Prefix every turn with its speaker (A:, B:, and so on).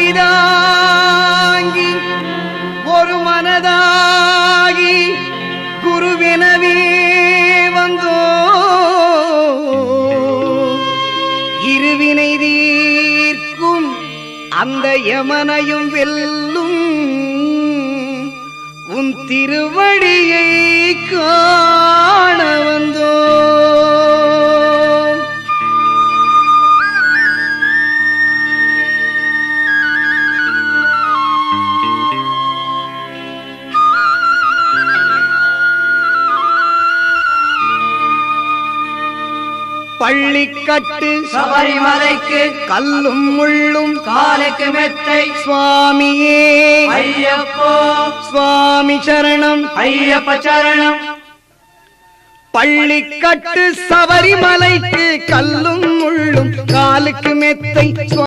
A: இருமுடிதாங்கி ஒரு மனதாகி குருவினவே வந்தோ இருவினை தீர்க்கும் அந்த யமனையும் வெல்லும் உன் திருவடியை காண வந்தோ பள்ளிக்கட்டு
B: சபரிமலைக்கு
A: கல்லும் முள்ளும்
B: காலுக்கு மெத்தை
A: சுவாமியே
B: ஐயப்போ
A: சுவாமி சரணம்
B: ஐயப்ப சரணம்.
A: பள்ளிக்கட்டு சபரிமலைக்கு கல்லும் முள்ளும் காலுக்கு மெத்தை